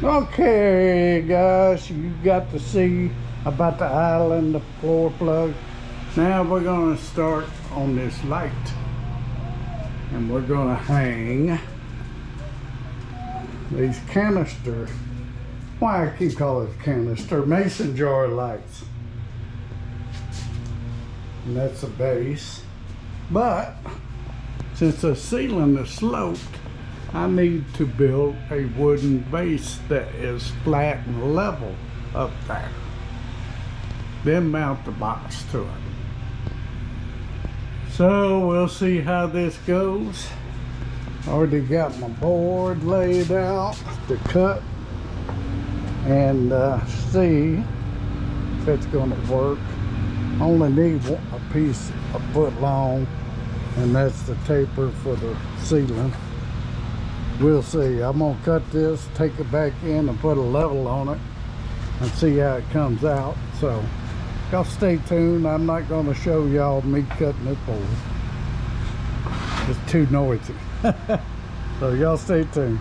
Okay guys, you got to see about the island, the floor plug. Now we're going to start on this light, and we're going to hang these canister, why I keep calling it canister, mason jar lights. And that's the base. But since the ceiling is sloped, I need to build a wooden base that is flat and level up there. Then mount the box to it. So we'll see how this goes. Already got my board laid out to cut and see if it's going to work. Only need a piece a foot long, and that's the taper for the ceiling. We'll see. I'm gonna cut this, take it back in and put a level on it and see how it comes out. So y'all stay tuned. I'm not gonna show y'all me cutting this board. It's too noisy. So y'all stay tuned.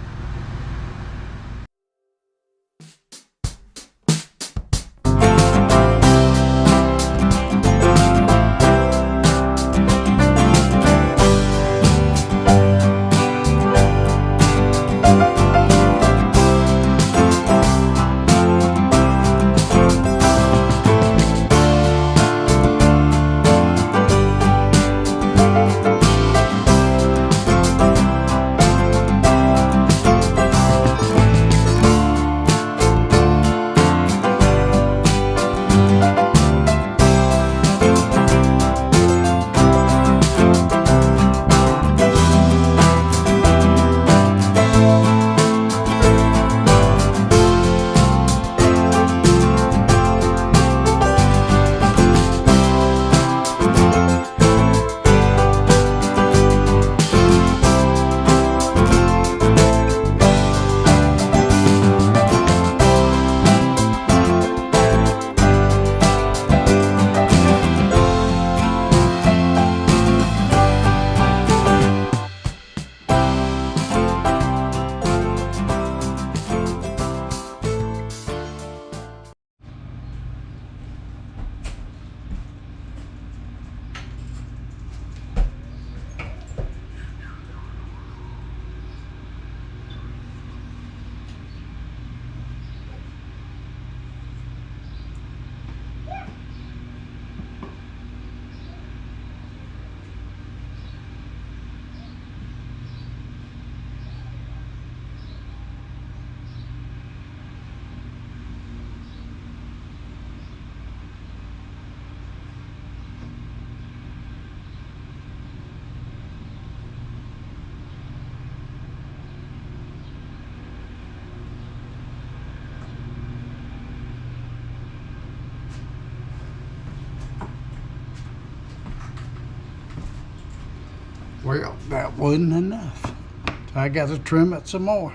Well, that wasn't enough. So I got to trim it some more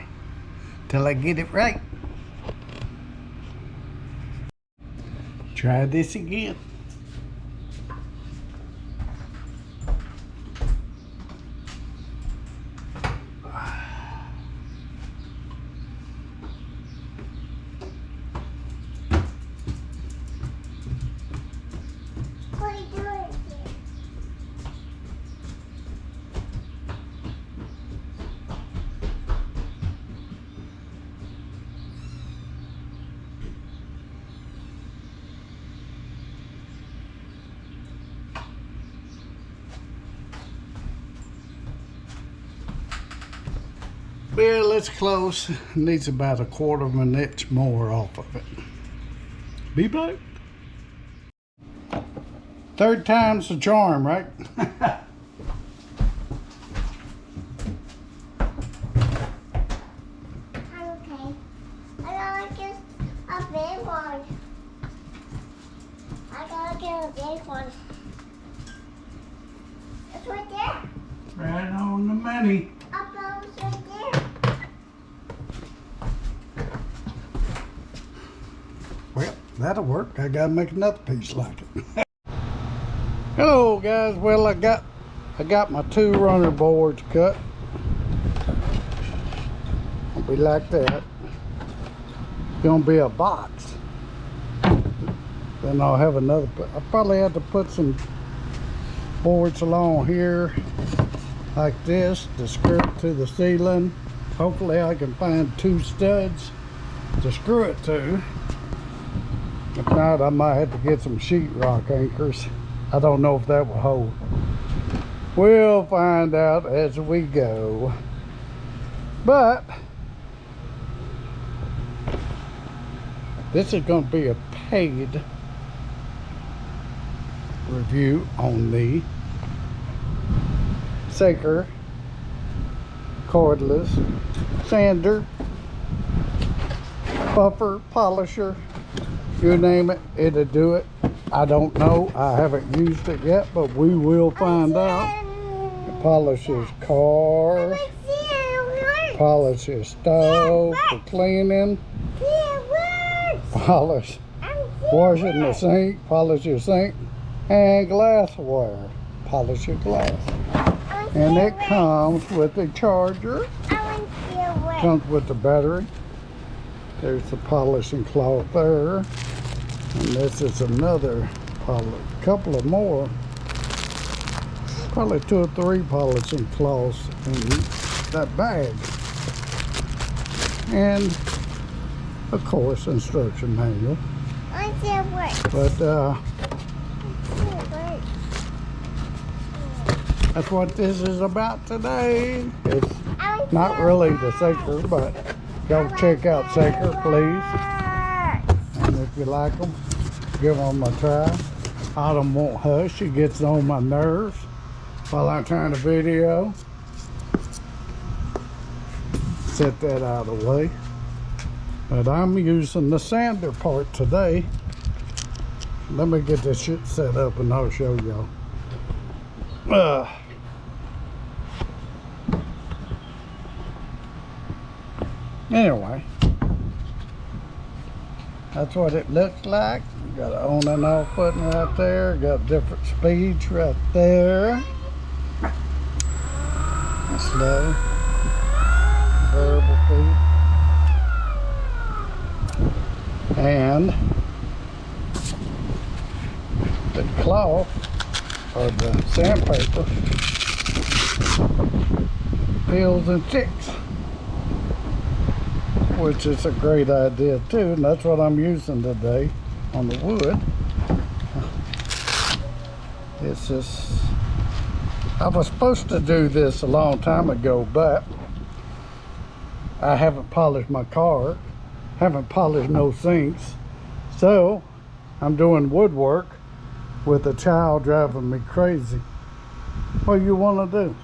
till I get it right. Try this again. Well, it's close. It needs about 1/4 of an inch more off of it. Be back. Third time's the charm, right? Okay. I gotta get a big one. I gotta get a big one. It's right there. Right on the money. Up right there. Well, that'll work. I gotta make another piece like it. Hello guys. Well, I got my 2 runner boards cut. It'll be like that. gonna be a box. Then I'll have another. I probably have to put some boards along here like this to screw it to the ceiling. Hopefully I can find 2 studs to screw it to. If not, I might have to get some sheetrock anchors. I don't know if that will hold. We'll find out as we go. But this is going to be a paid review on the Saker cordless sander, buffer, polisher, you name it, it'll do it. I don't know, I haven't used it yet, but we will find out. It polishes cars, polishes stove for cleaning, polish washing the sink, polish your sink, and glassware, polish your glass. And it comes with a charger, comes with the battery. There's the polishing cloth there, and this is another polish, couple of more, probably 2 or 3 polishing cloths in that bag. And of course instruction manual. But that's what this is about today. It's not really the Saker, but go check out Saker, please. And if you like them, give them a try. Autumn won't hush. She gets on my nerves while I'm trying to video. Set that out of the way. But I'm using the sander part today. Let me get this shit set up and I'll show y'all. Anyway, that's what it looks like. You got an on and off button right there. Got different speeds right there. Slow, variable speed, and the cloth or the sandpaper peels and sticks, which is a great idea too, and that's what I'm using today on the wood. This is, I was supposed to do this a long time ago, but I haven't polished my car, haven't polished no sinks, so I'm doing woodwork with a child driving me crazy. What do you want to do?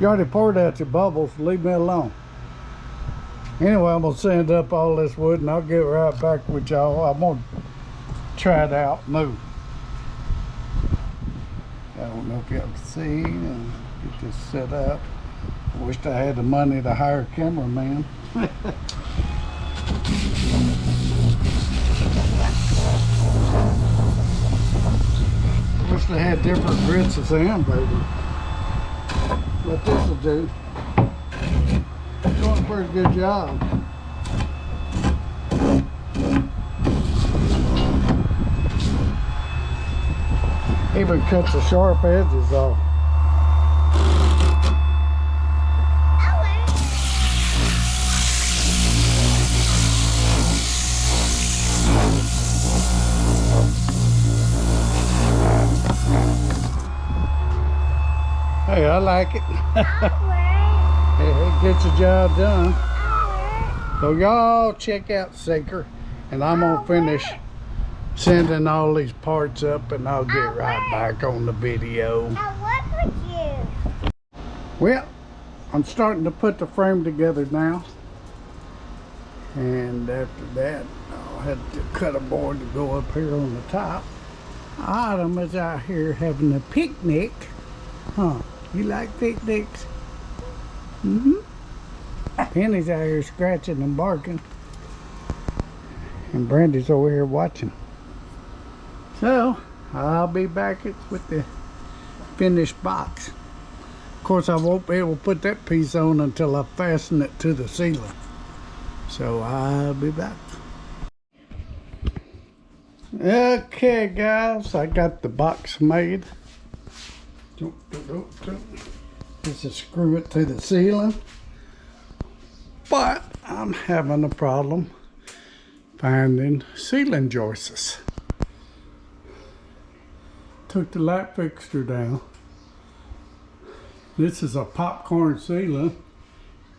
You already poured out your bubbles, leave me alone. Anyway, I'm gonna sand up all this wood and I'll get right back with y'all. I'm gonna try it out, move. I don't know if y'all can see, and get this set up. I wished I had the money to hire a cameraman. Wish they had different grits of sandpaper. What this will do, it's doing a pretty good job. Even cuts the sharp edges off. Hey, I like it. It gets the job done. So y'all check out Saker, and I'm gonna finish sending all these parts up, and I'll get right back on the video. I'll work with you. Well, I'm starting to put the frame together now, and after that I'll have to cut a board to go up here on the top. Autumn is out here having a picnic. Huh? You like picnics? Mm-hmm. Penny's out here scratching and barking, and Brandy's over here watching. So I'll be back with the finished box. course, I won't be able to put that piece on until I fasten it to the ceiling. So I'll be back. Okay, guys, I got the box made. Just to screw it to the ceiling. But I'm having a problem finding ceiling joists. Took the light fixture down. This is a popcorn ceiling,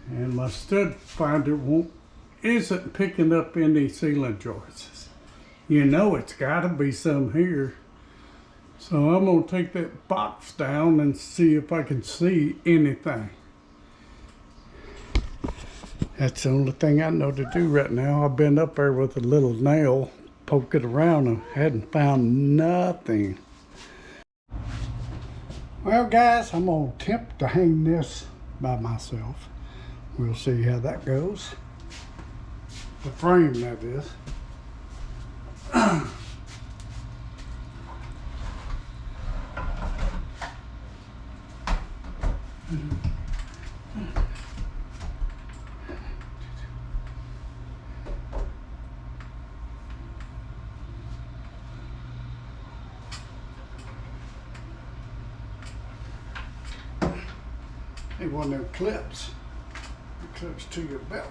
and my stud finder isn't picking up any ceiling joists. You know it's gotta be some here. So I'm gonna take that box down and see if I can see anything. That's the only thing I know to do right now. I've been up there with a little nail, poke it around, and hadn't found nothing. Well, guys, I'm gonna attempt to hang this by myself. We'll see how that goes. The frame, that is. Need one of them clips. It clips to your belt.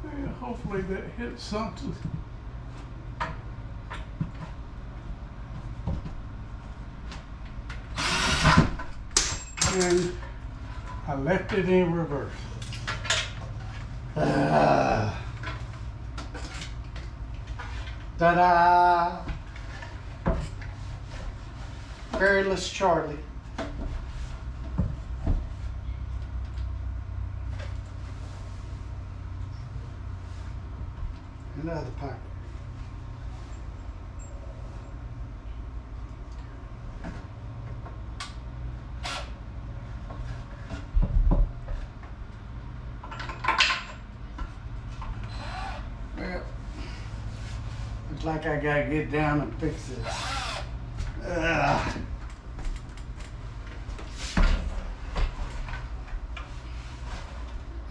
Yeah, hopefully that hits something. And I left it in reverse. Ta-da! Fearless Charlie. Another packet. Looks like I gotta get down and fix this.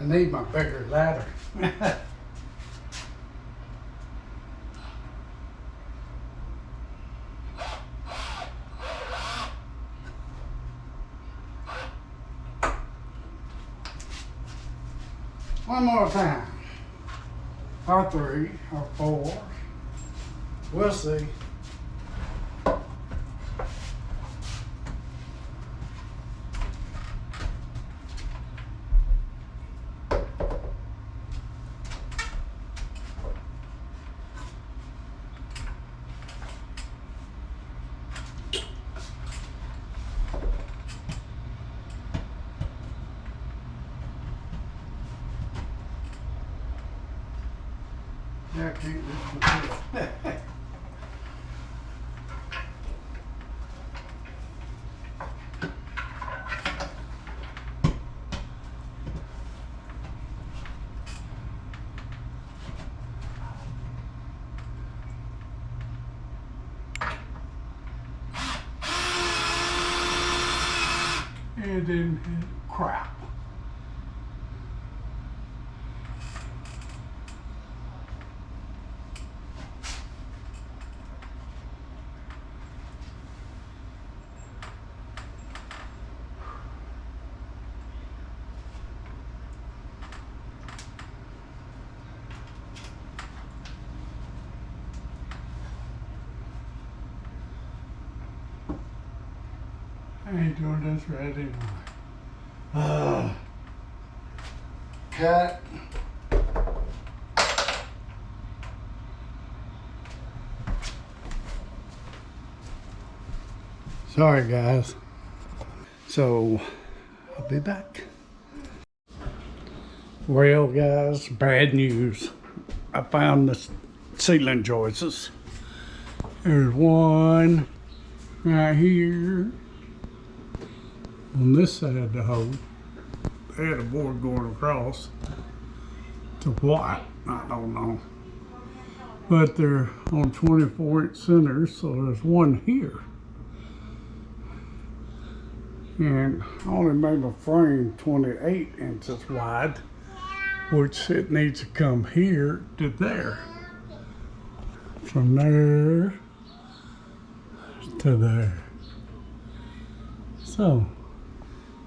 I need my bigger ladder. One more time. Or 3 or 4. We'll see. Yeah, I can't do it. And then crap. I ain't doing this right anymore. Cut. Sorry, guys. So, I'll be back. Well, guys, bad news. I found the ceiling joists. There's one right here on this side of the hole. They had a board going across to what? I don't know. But they're on 24-inch centers, so there's one here. And I only made my frame 28 inches wide, which it needs to come here to there. From there to there. So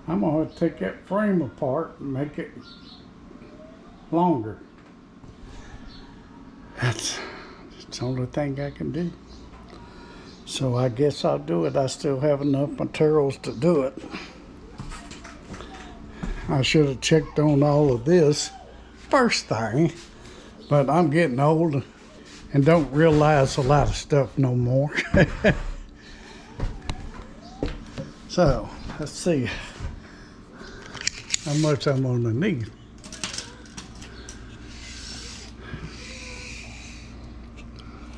I'm gonna take that frame apart and make it longer. That's the only thing I can do. So I guess I'll do it. I still have enough materials to do it. I should have checked on all of this first thing, but I'm getting old and don't realize a lot of stuff no more. So let's see how much I'm gonna need.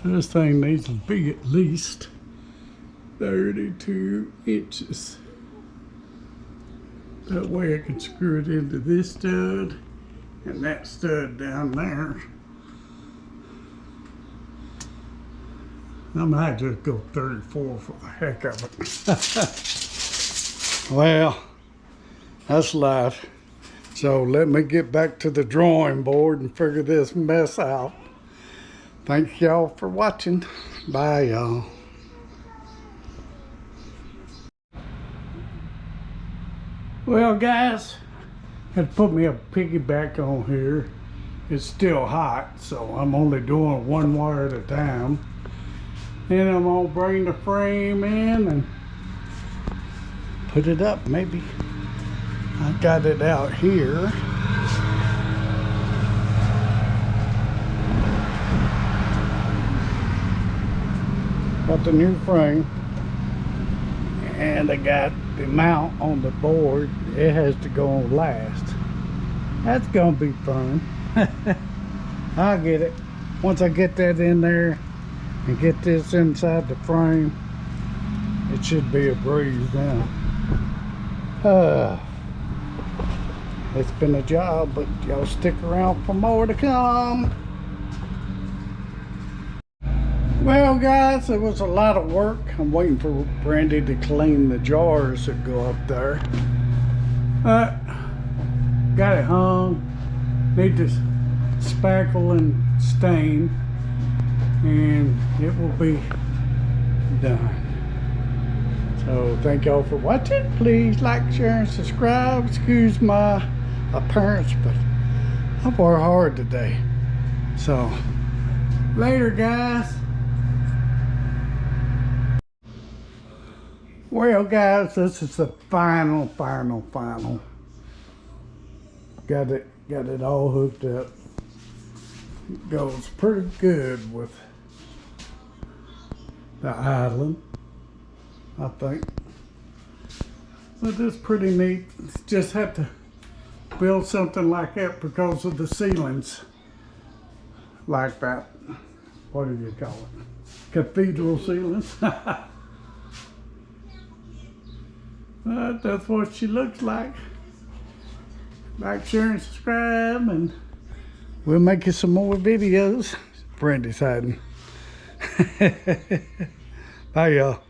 This thing needs to be at least 32 inches. That way I can screw it into this stud and that stud down there. I might just go 34 for the heck of it. Well, that's life. So let me get back to the drawing board and figure this mess out. Thank y'all for watching. Bye, y'all. Well, guys, had to put me a piggyback on here. It's still hot, so I'm only doing one wire at a time. Then I'm gonna bring the frame in and put it up. Maybe I got it out here. Got the new frame, and I got the mount on the board. It has to go on last. That's gonna be fun. I'll get it. Once I get that in there and get this inside the frame, it should be a breeze now. It's been a job, but y'all stick around for more to come. Well, guys, it was a lot of work. I'm waiting for Brandy to clean the jars that go up there. But got it hung. Need to spackle and stain, and it will be done. So thank y'all for watching. Please like, share, and subscribe. Excuse my appearance, but I worked hard today. So later, guys. Well, guys, this is the final. Got it all hooked up. It goes pretty good with the island, I think. But it's pretty neat. Just have to build something like that because of the ceilings like that. What do you call it? Cathedral ceilings. But that's what she looks like. Like, share, and subscribe, and we'll make you some more videos. Brandy's hiding. Bye, y'all.